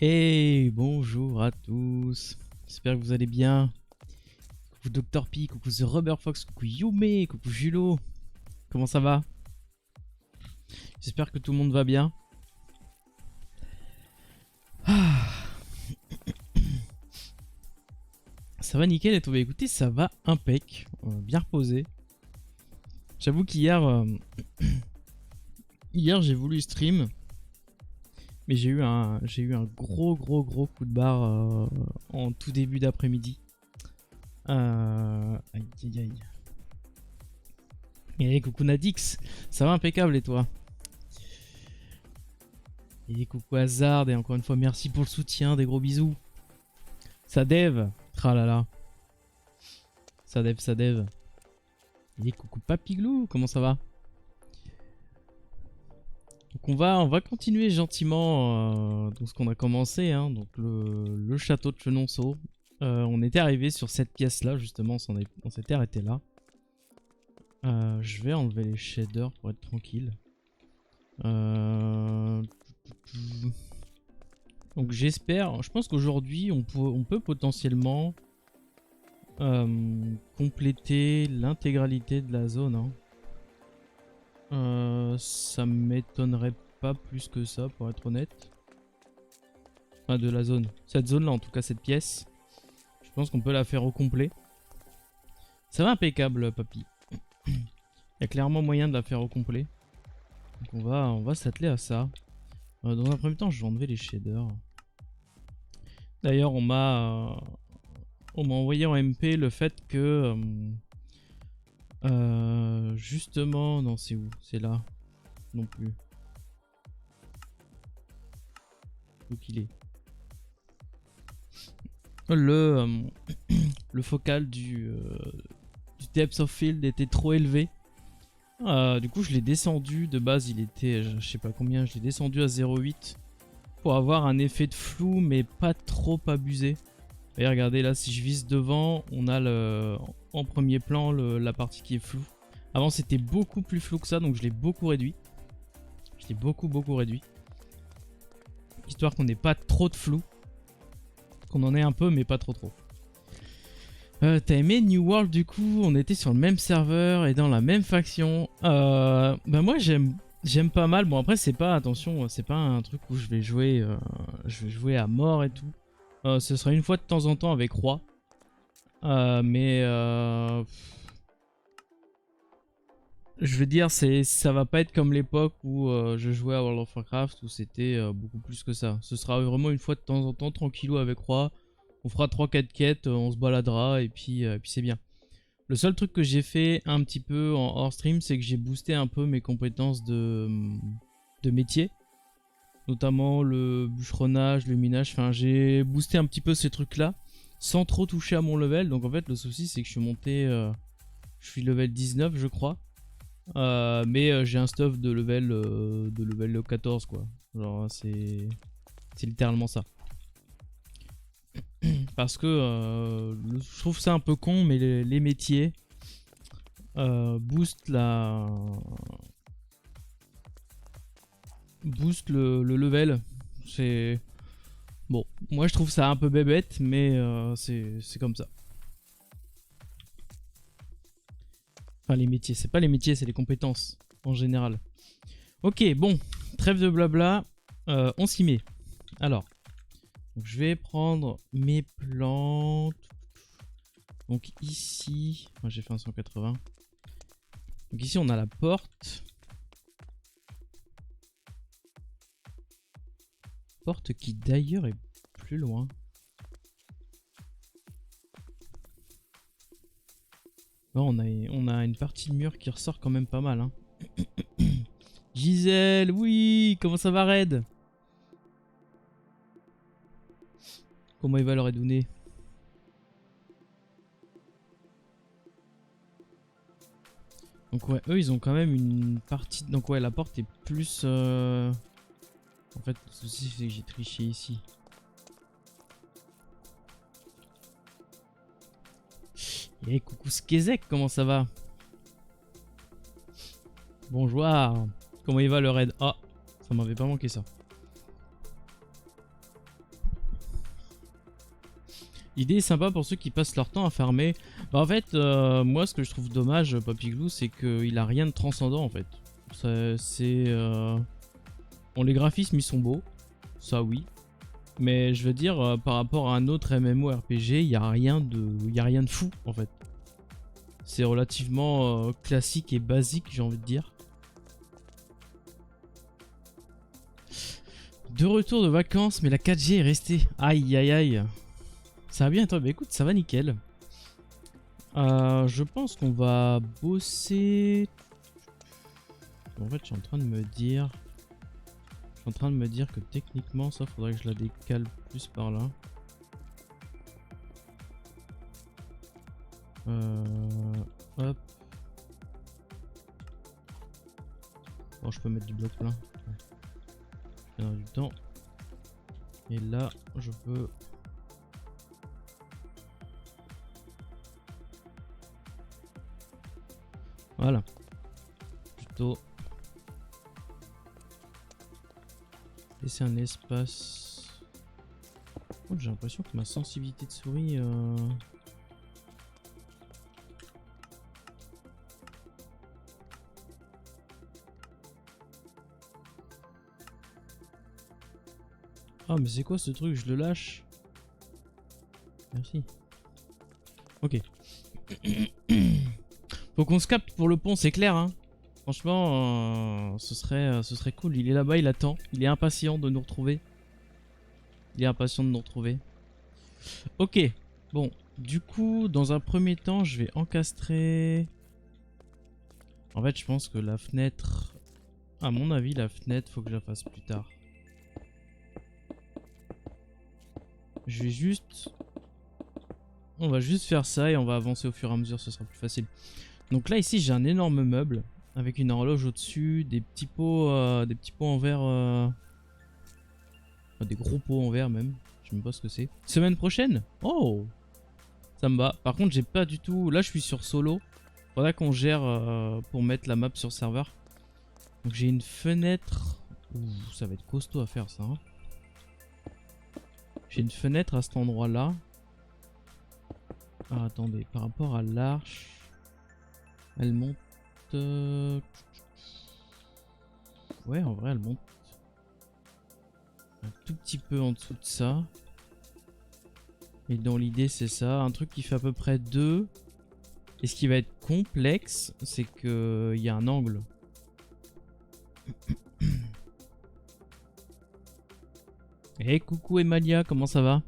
Hey, bonjour à tous. J'espère que vous allez bien. Coucou Dr P, coucou The Rubber Fox, coucou Yume, coucou Julo. Comment ça va? J'espère que tout le monde va bien. Ah. Ça va nickel et tout. Bah, écoutez, ça va impec. Bien reposé. J'avoue qu'hier, hier j'ai voulu stream. Mais j'ai eu un gros coup de barre en tout début d'après-midi. Aïe aïe aïe. Et coucou Nadix, ça va impeccable et toi? Et coucou Hazard, et encore une fois merci pour le soutien, des gros bisous. Sadev, tralala. Sadev. Et coucou Papiglou, comment ça va? Donc on va continuer gentiment dans ce qu'on a commencé, hein, donc le château de Chenonceau. On était arrivé sur cette pièce là, justement, on s'était arrêté là. Je vais enlever les shaders pour être tranquille. Donc j'espère, je pense qu'aujourd'hui on peut potentiellement compléter l'intégralité de la zone. Hein. Ça m'étonnerait pas plus que ça pour être honnête. Enfin de la zone. Cette zone là en tout cas, cette pièce. Je pense qu'on peut la faire au complet. Ça va impeccable papy. Il y a clairement moyen de la faire au complet. Donc on va s'atteler à ça. Dans un premier temps je vais enlever les shaders. D'ailleurs on m'a envoyé en MP le fait que justement, non c'est où? C'est là. Non plus. Où qu'il est. Le focal du depth of field était trop élevé. Du coup je l'ai descendu. De base il était, je sais pas combien, je l'ai descendu à 0,8 pour avoir un effet de flou mais pas trop abusé. Et regardez là, si je vise devant, on a en premier plan la partie qui est floue. Avant c'était beaucoup plus flou que ça, donc je l'ai beaucoup réduit. Je l'ai beaucoup réduit. Histoire qu'on n'ait pas trop de flou. Qu'on en ait un peu mais pas trop. T'as aimé New World du coup? On était sur le même serveur et dans la même faction. Bah moi j'aime pas mal. Bon après c'est pas, attention, c'est pas un truc où je vais jouer à mort et tout. Ce sera une fois de temps en temps avec Roi. Je veux dire, ça va pas être comme l'époque où je jouais à World of Warcraft où c'était beaucoup plus que ça. Ce sera vraiment une fois de temps en temps, tranquillou avec Roi. On fera 3-4 quêtes, on se baladera et puis c'est bien. Le seul truc que j'ai fait un petit peu en hors stream, c'est que j'ai boosté un peu mes compétences de métier. Notamment le bûcheronnage, le minage. Enfin, j'ai boosté un petit peu ces trucs-là sans trop toucher à mon level. Donc en fait, le souci, c'est que je suis monté... je suis level 19, je crois. Mais j'ai un stuff de level 14 quoi. Genre c'est littéralement ça. Parce que je trouve ça un peu con, mais les métiers boostent le level. C'est bon, moi je trouve ça un peu bébête, mais c'est comme ça. Enfin les métiers, c'est pas les métiers, c'est les compétences en général. Ok, bon, trêve de blabla, on s'y met. Alors, donc je vais prendre mes plantes. Donc ici, moi j'ai fait un 180. Donc ici on a la porte. Porte qui d'ailleurs est plus loin. Bon, on a une partie de mur qui ressort quand même pas mal. Hein. Gisèle, oui, comment ça va Red? Comment il va le redonner? Donc ouais, eux ils ont quand même une partie... Donc ouais, la porte est plus... En fait, le souci c'est que j'ai triché ici. Et coucou Skezek, comment ça va? Bonjour. Comment il va le raid? Ah, ça m'avait pas manqué ça. L'idée est sympa pour ceux qui passent leur temps à farmer. Bah, en fait, moi ce que je trouve dommage, Papy Glou, c'est qu'il a rien de transcendant en fait. C'est... Bon, les graphismes ils sont beaux, ça oui. Mais je veux dire, par rapport à un autre MMORPG, il n'y a rien de fou en fait. C'est relativement classique et basique, j'ai envie de dire. De retour de vacances, mais la 4G est restée. Aïe aïe aïe. Ça va bien toi? Bah écoute, ça va nickel. Je pense qu'on va bosser... En fait, je suis en train de me dire... que techniquement, ça faudrait que je la décale plus par là. Hop. Bon, je peux mettre du bloc plein. Je vais du temps. Et là, je peux... Voilà. Plutôt... laisser un espace... Oh, j'ai l'impression que ma sensibilité de souris... Ah mais c'est quoi ce truc? Je le lâche. Merci. Ok. Faut qu'on se capte pour le pont, c'est clair hein. Franchement, ce serait cool. Il est là-bas, il attend. Il est impatient de nous retrouver. Ok. Bon, du coup, dans un premier temps, je vais encastrer... En fait, je pense que la fenêtre... À mon avis, la fenêtre, faut que je la fasse plus tard. Je vais juste... On va juste faire ça et on va avancer au fur et à mesure, ce sera plus facile. Donc là, ici, j'ai un énorme meuble avec une horloge au-dessus, des petits pots en verre... Enfin, des gros pots en verre même. Je sais même pas ce que c'est. Semaine prochaine? Oh! Ça me va. Par contre, j'ai pas du tout... Là, je suis sur solo. Faudra qu'on gère pour mettre la map sur serveur. Donc j'ai une fenêtre... Ouh, ça va être costaud à faire ça. Hein. J'ai une fenêtre à cet endroit-là. Ah, attendez, par rapport à l'arche... Elle monte... Ouais, en vrai, elle monte... un tout petit peu en dessous de ça. Et dans l'idée, c'est ça. Un truc qui fait à peu près 2. Et ce qui va être complexe, c'est qu'il y a un angle. Hey, coucou Emalia, comment ça va?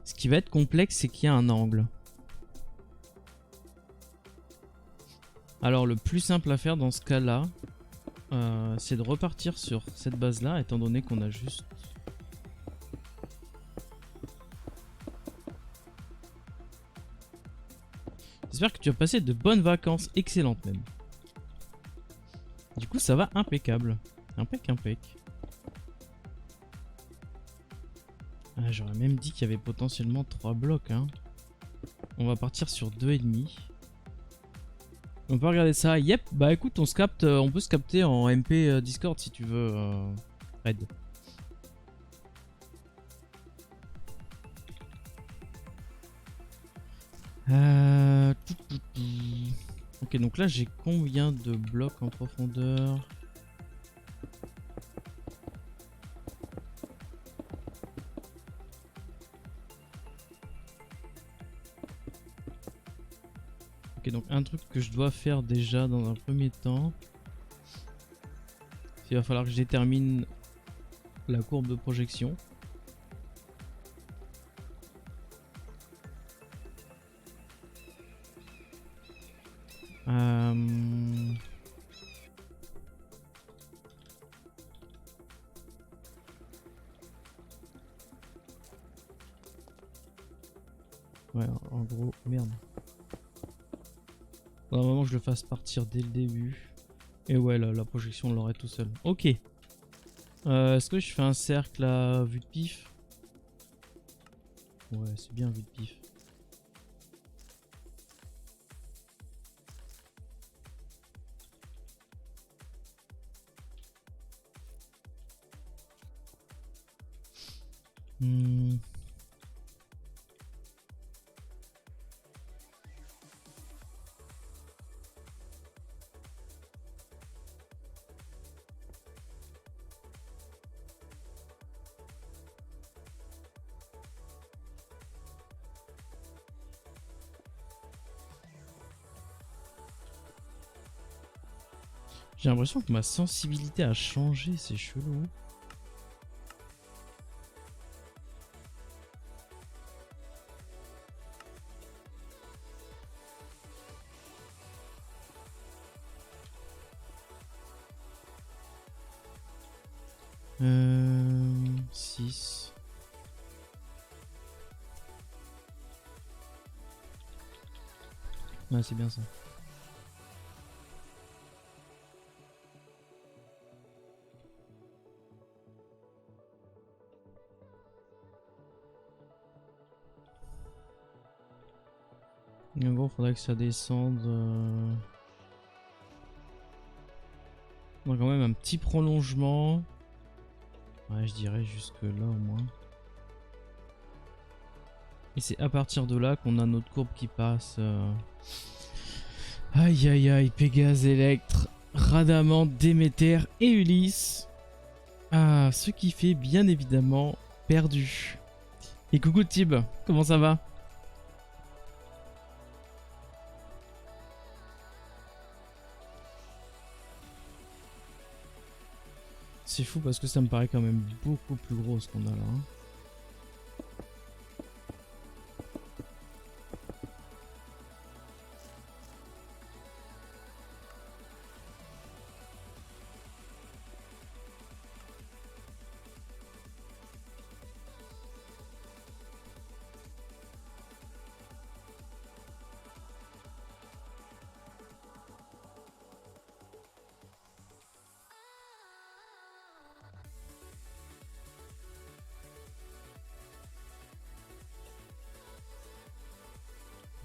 Ce qui va être complexe, c'est qu'il y a un angle. Alors, le plus simple à faire dans ce cas-là, c'est de repartir sur cette base-là, étant donné qu'on a juste... J'espère que tu as passé de bonnes vacances, excellentes même. Du coup, ça va impeccable. Impec. Ah, j'aurais même dit qu'il y avait potentiellement 3 blocs. Hein. On va partir sur 2,5. On peut regarder ça. Yep, bah écoute, on se capte, on peut se capter en MP Discord si tu veux, Red. Ok, donc là j'ai combien de blocs en profondeur? Ok, donc un truc que je dois faire déjà dans un premier temps, il va falloir que je détermine la courbe de projection. Ouais, en gros, merde. Faudra vraiment que je le fasse partir dès le début. Et ouais, la projection l'aurait tout seul. Ok. Est-ce que je fais un cercle à vue de pif? Ouais, c'est bien vue de pif. J'ai l'impression que ma sensibilité a changé, c'est chelou. Euh... 6. Ouais, c'est bien ça. En gros, faudrait que ça descende. On a quand même un petit prolongement. Ouais, je dirais jusque là au moins. Et c'est à partir de là qu'on a notre courbe qui passe. Aïe aïe aïe, Pégase, Electre, Radamant, Déméter et Ulysse. Ah, ce qui fait bien évidemment perdu. Et coucou Tib, comment ça va? C'est fou parce que ça me paraît quand même beaucoup plus gros ce qu'on a là. Hein.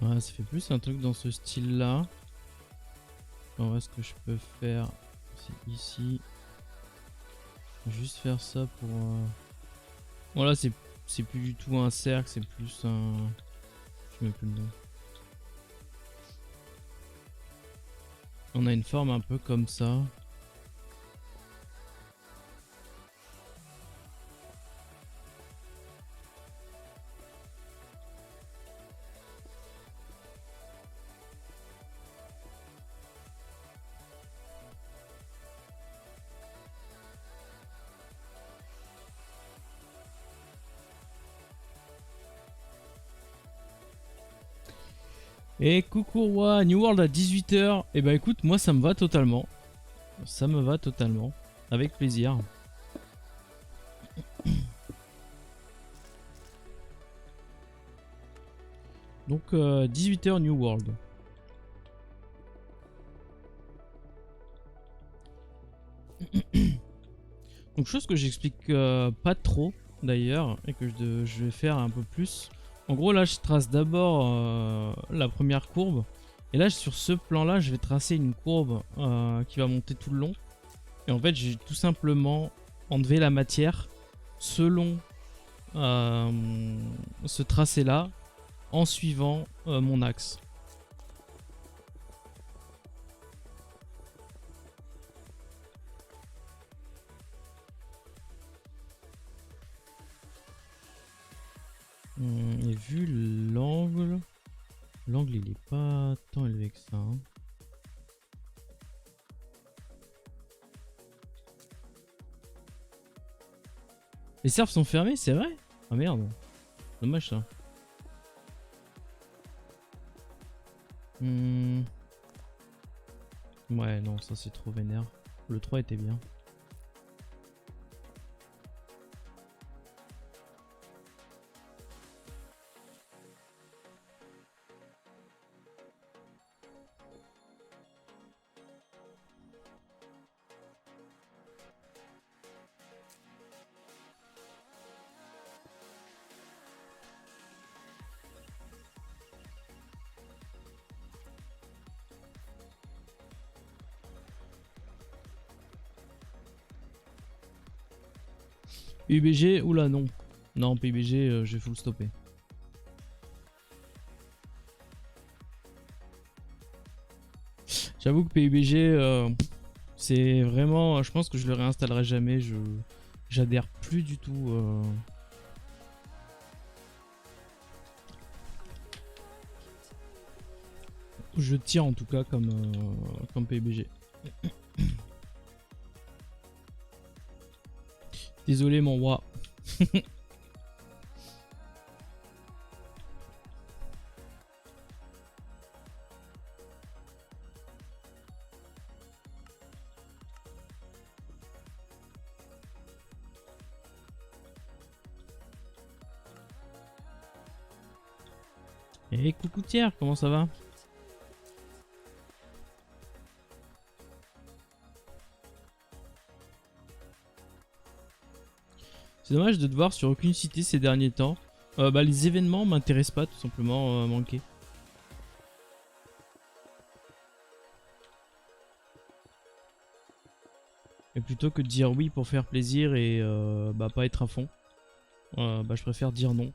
Ouais, ça fait plus un truc dans ce style là. En vrai, ce que je peux faire, c'est ici. Juste faire ça pour... Voilà, c'est plus du tout un cercle, c'est plus un... Je mets plus le nom. On a une forme un peu comme ça. Et coucou roi, New World à 18 h. Et bah écoute, moi ça me va totalement. Ça me va totalement. Avec plaisir. Donc 18 h New World. Donc chose que j'explique pas trop d'ailleurs et que je vais faire un peu plus. En gros là je trace d'abord la première courbe. Et là sur ce plan là je vais tracer une courbe qui va monter tout le long. Et en fait j'ai tout simplement enlevé la matière selon ce tracé là en suivant mon axe. Et vu l'angle, il est pas tant élevé que ça. Hein. Les serves sont fermés, c'est vrai? Ah merde, dommage ça. Ouais, non, ça c'est trop vénère. Le 3 était bien. PUBG, oula non. Non, PUBG, je vais full stopper. J'avoue que PUBG, c'est vraiment... Je pense que je le réinstallerai jamais. J'adhère plus du tout. Je tiens en tout cas comme PUBG. Désolé mon roi. Et coucou Thiers, comment ça va? C'est dommage de te voir sur aucune cité ces derniers temps. Bah les événements m'intéressent pas tout simplement manquer. Et plutôt que de dire oui pour faire plaisir et bah pas être à fond, bah je préfère dire non.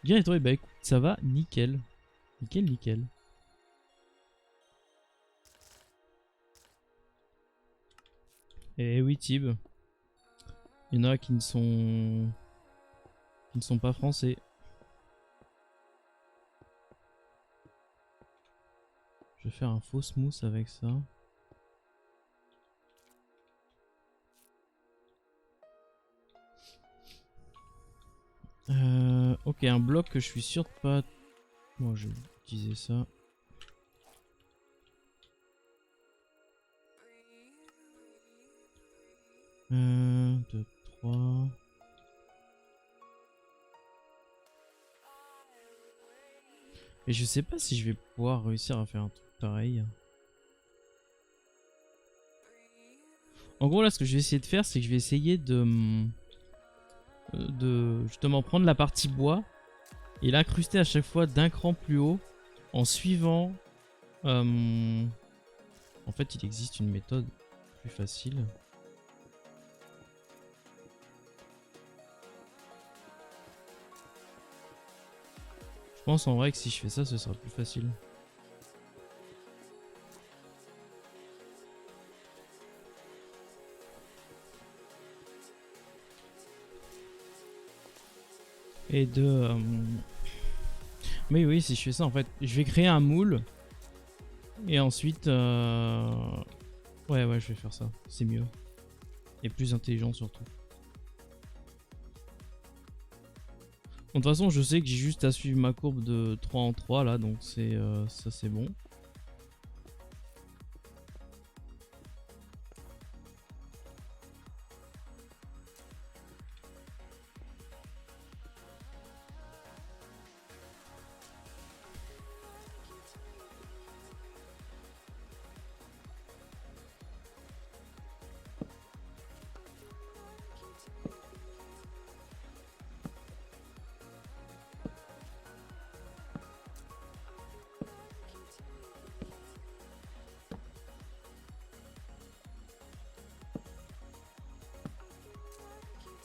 Bien et toi? Et bah écoute, ça va nickel. Nickel, nickel. Et oui Tib, il y en a qui ne sont pas français. Je vais faire un faux smooth avec ça. Ok, un bloc que je suis sûr de pas... Bon, je vais utiliser ça. Un, deux, trois... Et je sais pas si je vais pouvoir réussir à faire un truc pareil. En gros là ce que je vais essayer de faire c'est que je vais essayer de justement prendre la partie bois et l'incruster à chaque fois d'un cran plus haut en suivant... En fait il existe une méthode plus facile. Je pense en vrai que si je fais ça ce sera plus facile. Et de... Mais oui, si je fais ça en fait, je vais créer un moule. Et ensuite... Ouais, je vais faire ça. C'est mieux. Et plus intelligent surtout. Bon, de toute façon, je sais que j'ai juste à suivre ma courbe de 3 en 3 là, donc c'est ça c'est bon.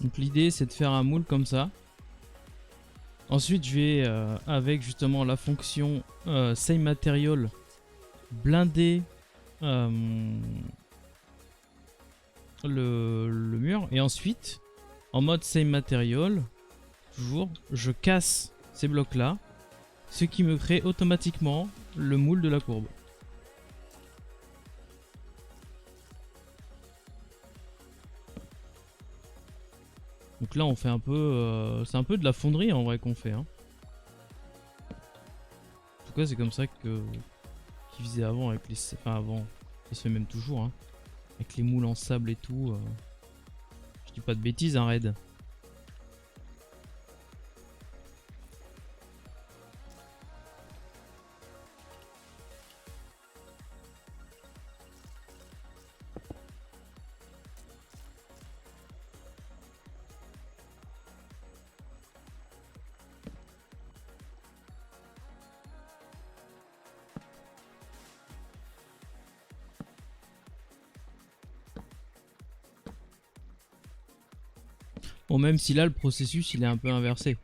Donc l'idée c'est de faire un moule comme ça. Ensuite je vais avec justement la fonction same material blinder le mur. Et ensuite en mode same material, toujours je casse ces blocs là. Ce qui me crée automatiquement le moule de la courbe. Donc là on fait un peu... c'est un peu de la fonderie en vrai qu'on fait. Hein. En tout cas c'est comme ça que qu'ils faisaient avant avec les... Enfin avant, ça se fait même toujours. Hein. Avec les moules en sable et tout. Je dis pas de bêtises hein Red. Bon même si là le processus il est un peu inversé.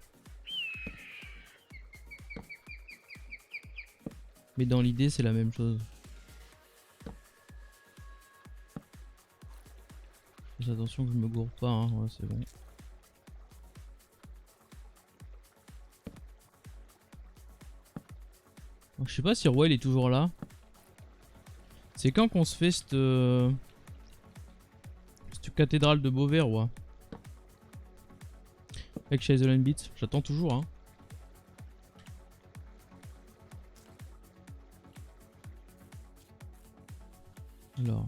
Mais dans l'idée c'est la même chose. Fais attention que je me gourre pas, hein. Ouais c'est bon. Je sais pas si Roi il est toujours là. C'est quand qu'on se fait cette cathédrale de Beauvais, roi? Avec chez Island Beats, j'attends toujours, hein. Alors.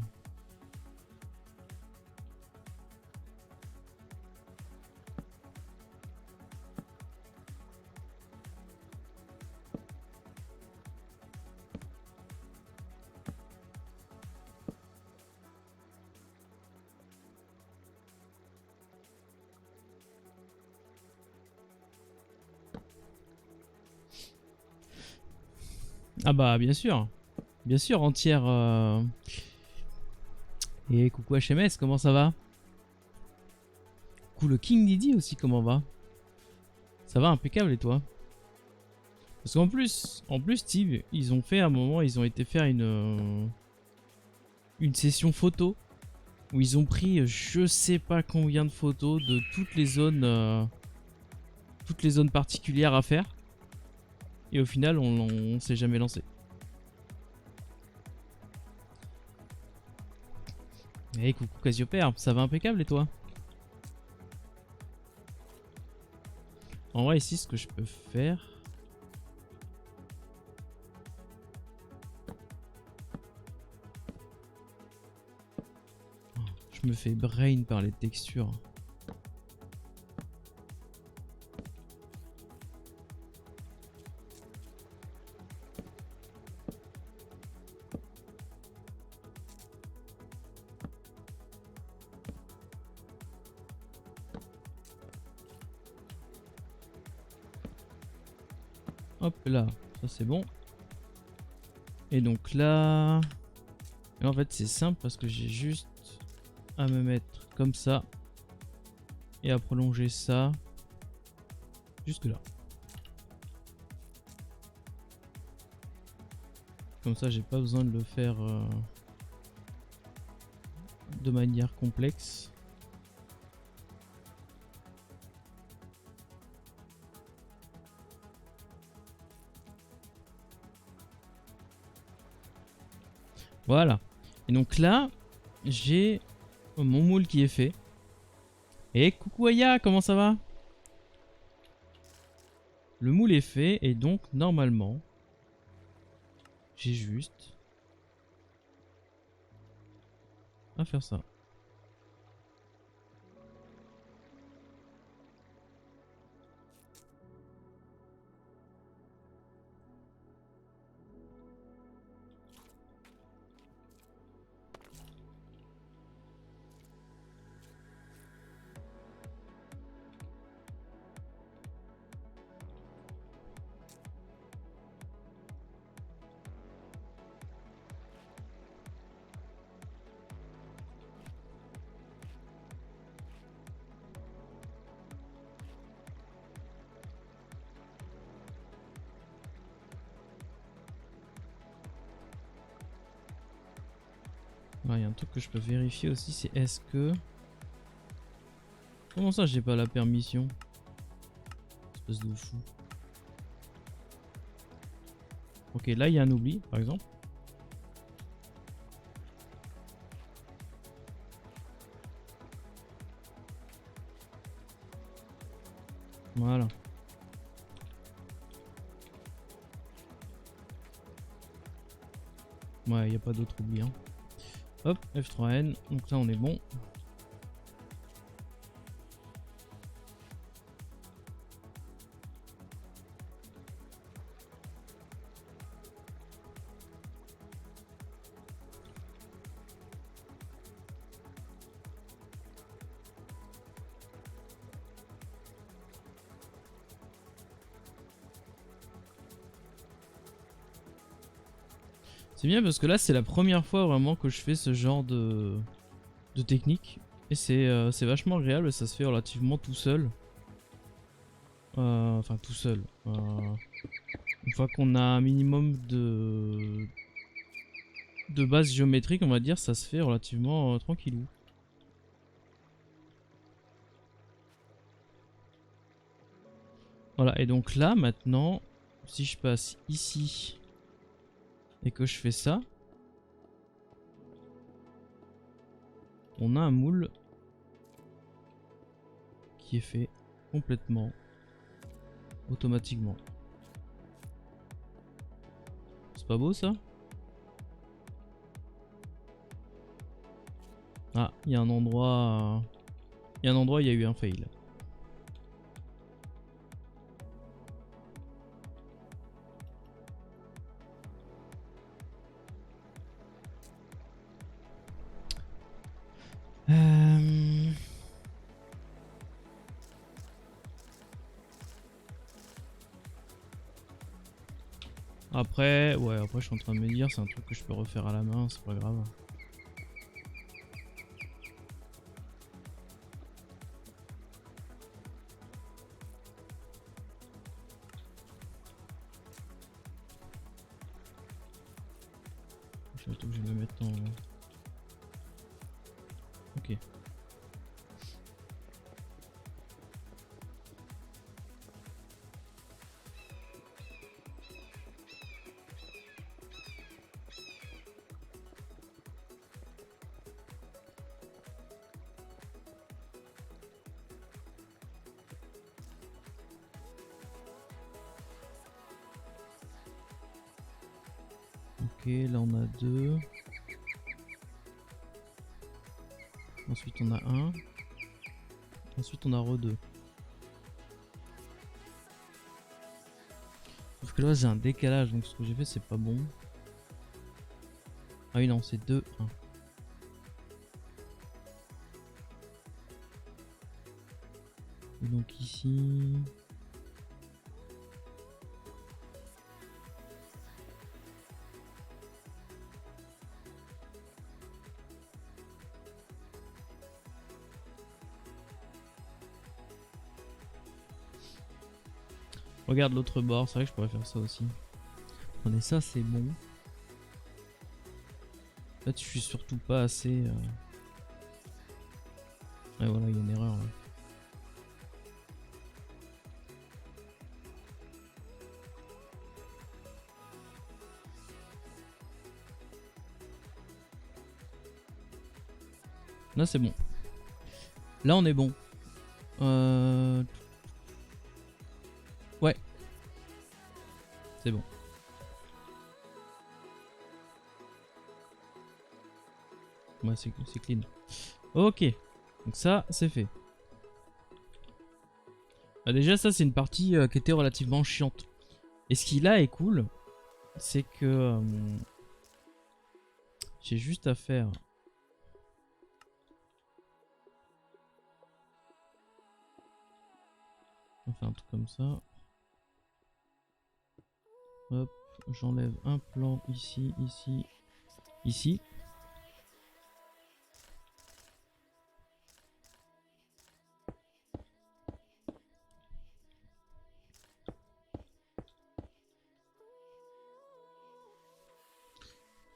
Ah bah bien sûr entière. Et coucou HMS, comment ça va? Coucou le King Didi aussi, comment va? Ça va impeccable et toi? Parce qu'en plus Steve, ils ont fait un moment, ils ont été faire une session photo où ils ont pris je sais pas combien de photos de toutes les zones particulières à faire. Et au final, on s'est jamais lancé. Hey, coucou Cassiopeia, ça va impeccable et toi? En vrai, ici, ce que je peux faire... Je me fais brain par les textures. Hop là, ça c'est bon. Et donc là... Et en fait c'est simple parce que j'ai juste à me mettre comme ça. Et à prolonger ça. Jusque là. Comme ça j'ai pas besoin de le faire de manière complexe. Voilà. Et donc là, j'ai mon moule qui est fait. Et coucou Aya, comment ça va? Le moule est fait et donc normalement, j'ai juste à faire ça. Il y a un truc que je peux vérifier aussi, c'est est-ce que... Comment ça j'ai pas la permission? Espèce de fou. Ok, là il y a un oubli par exemple. Voilà. Ouais, il n'y a pas d'autre oubli. Hein. Hop, F3N, donc là on est bon. C'est bien parce que là c'est la première fois vraiment que je fais ce genre de technique. Et c'est vachement agréable, ça se fait relativement tout seul. Enfin tout seul. Une fois qu'on a un minimum de base géométrique, on va dire, ça se fait relativement tranquillou. Voilà, et donc là maintenant, si je passe ici et que je fais ça, on a un moule qui est fait complètement automatiquement. C'est pas beau ça? Ah, il y a un endroit... Il y a un endroit, il y a eu un fail. Après, ouais, après je suis en train de me dire, c'est un truc que je peux refaire à la main, c'est pas grave. Surtout que je vais me mettre en... Ok. Ok, là on a 2. Ensuite on a 1. Ensuite on a re 2. Sauf que là j'ai un décalage, donc ce que j'ai fait c'est pas bon. Ah oui non, c'est 2, 1. Et donc ici... Regarde l'autre bord, c'est vrai que je pourrais faire ça aussi. Attendez, ça c'est bon. En fait je suis surtout pas assez... Ouais voilà, il y a une erreur là. Là c'est bon. Là on est bon. Ouais. C'est bon. Ouais, c'est clean. Ok. Donc ça, c'est fait. Bah déjà, ça, c'est une partie qui était relativement chiante. Et ce qui là est cool, c'est que j'ai juste à faire... On va faire un truc comme ça. Hop, j'enlève un plan ici, ici, ici.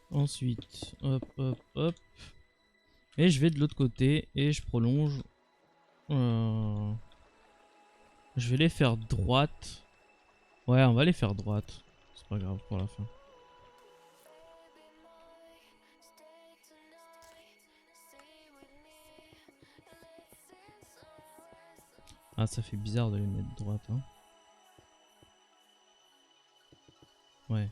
Ensuite, hop, hop, hop. Et je vais de l'autre côté et je prolonge. Je vais les faire droite. Ouais, on va les faire droite. C'est pas grave pour la fin. Ah, ça fait bizarre de les mettre droite, hein. Ouais.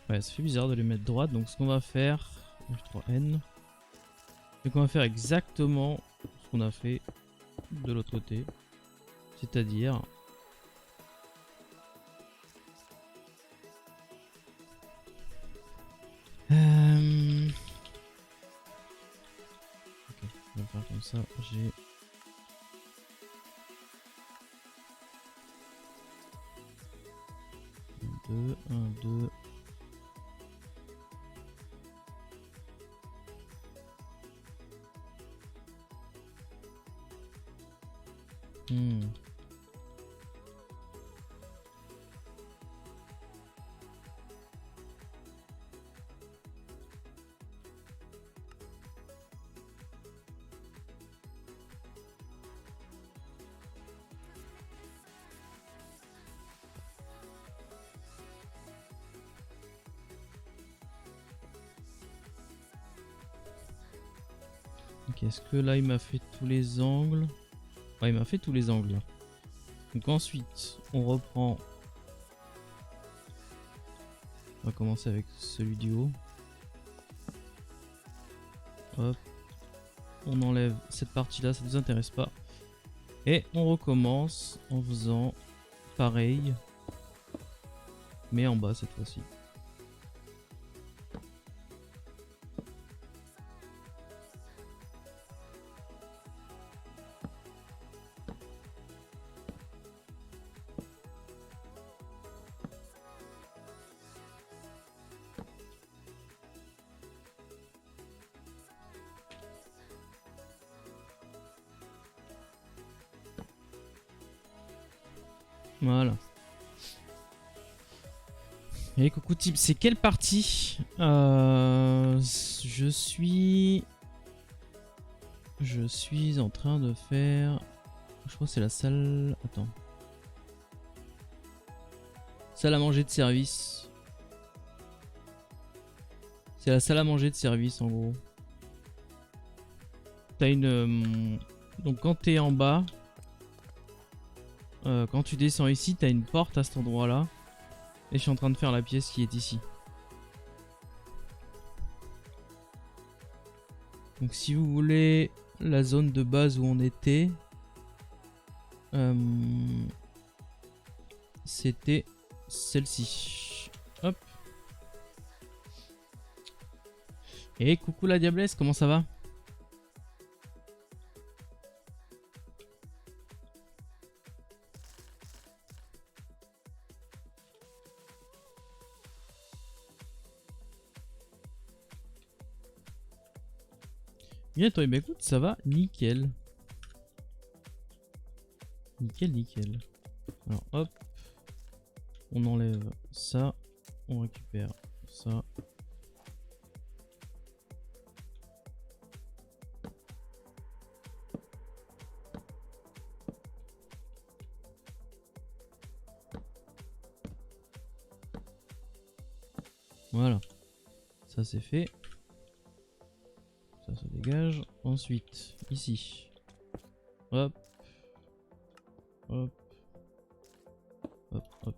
Ouais, ça fait bizarre de les mettre droite. Donc, ce qu'on va faire, F3N, c'est qu'on va faire exactement ce qu'on a fait de l'autre côté. C'est-à-dire... Ok, on va faire comme ça. J'ai... 2, 1, 2... Ok, est-ce que là il m'a fait tous les angles? Ouais, il m'a fait tous les angles là. Donc ensuite, on reprend. On va commencer avec celui du haut. Hop. On enlève cette partie là, ça ne nous intéresse pas. Et on recommence en faisant pareil. Mais en bas cette fois-ci. Voilà. Et coucou type, c'est quelle partie? Je suis en train de faire... Je crois que c'est la salle... Attends. Salle à manger de service. C'est la salle à manger de service en gros. T'as une... Donc quand t'es en bas... quand tu descends ici, t'as une porte à cet endroit là. Et je suis en train de faire la pièce qui est ici. Donc si vous voulez la zone de base où on était, c'était celle-ci. Hop. Et coucou la diablesse, comment ça va? Bien toi, bah écoute, ça va nickel. Nickel, nickel. Alors hop, on enlève ça, on récupère ça. Voilà, ça c'est fait. Ça se dégage. Ensuite, ici. Hop. Hop. Hop, hop.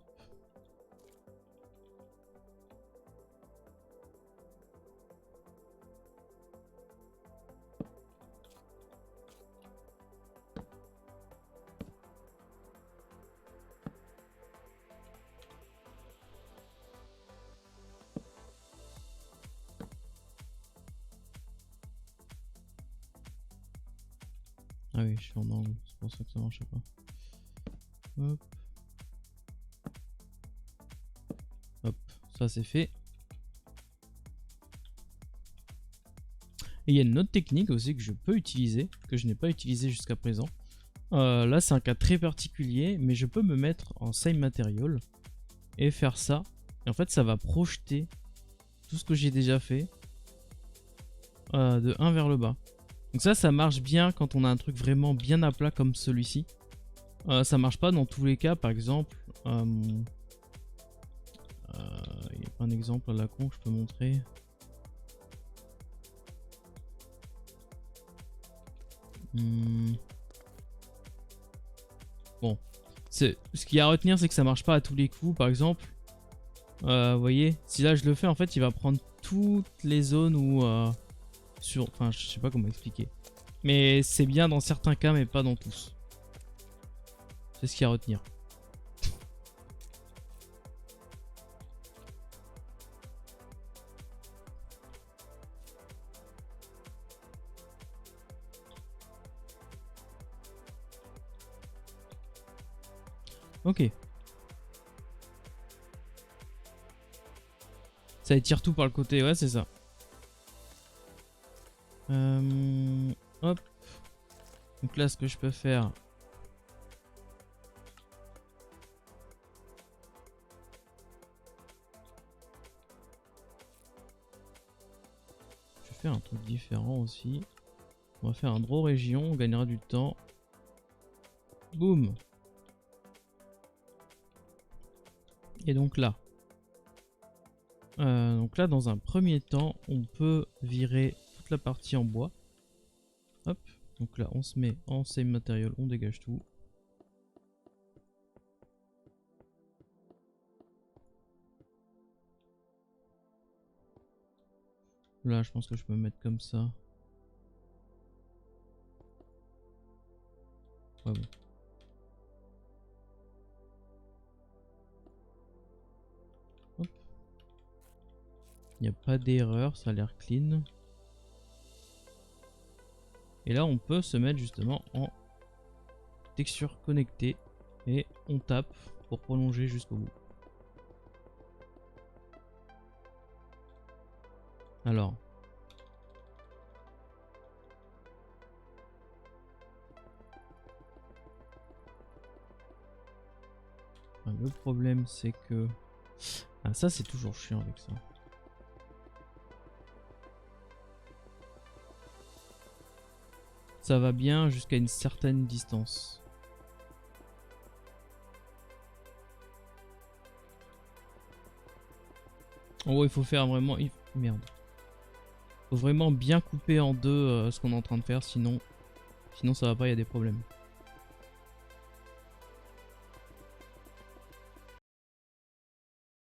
Ah oui, je suis en angle, c'est pour ça que ça marche pas. Hop. Hop, ça c'est fait. Et il y a une autre technique aussi que je peux utiliser, que je n'ai pas utilisé jusqu'à présent. Là c'est un cas très particulier, mais je peux me mettre en Same Material et faire ça. Et en fait ça va projeter tout ce que j'ai déjà fait de 1 vers le bas. Donc ça marche bien quand on a un truc vraiment bien à plat comme celui-ci. Ça marche pas dans tous les cas, par exemple. Il y a pas un exemple à la con que je peux montrer. Bon, ce qu'il y a à retenir, c'est que ça marche pas à tous les coups. Par exemple, vous voyez, si là je le fais, en fait, il va prendre toutes les zones où enfin, je sais pas comment expliquer. Mais c'est bien dans certains cas, mais pas dans tous. C'est ce qu'il y a à retenir. Ok. Ça étire tout par le côté, ouais, c'est ça. Hop. Donc là, ce que je peux faire... Je vais faire un truc différent aussi. On va faire un draw région, on gagnera du temps. Boum. Et donc là. Donc là, dans un premier temps, on peut virer toute la partie en bois. Hop, donc là on se met en save material, on dégage tout. Là je pense que je peux me mettre comme ça. Ouais, bon. Hop. Il n'y a pas d'erreur, ça a l'air clean. Et là on peut se mettre justement en texture connectée et on tape pour prolonger jusqu'au bout. Alors. Le problème c'est que... Ah ça c'est toujours chiant avec ça. Ça va bien jusqu'à une certaine distance. En gros il faut faire vraiment... Merde. Faut vraiment bien couper en deux ce qu'on est en train de faire, sinon ça va pas, il y a des problèmes.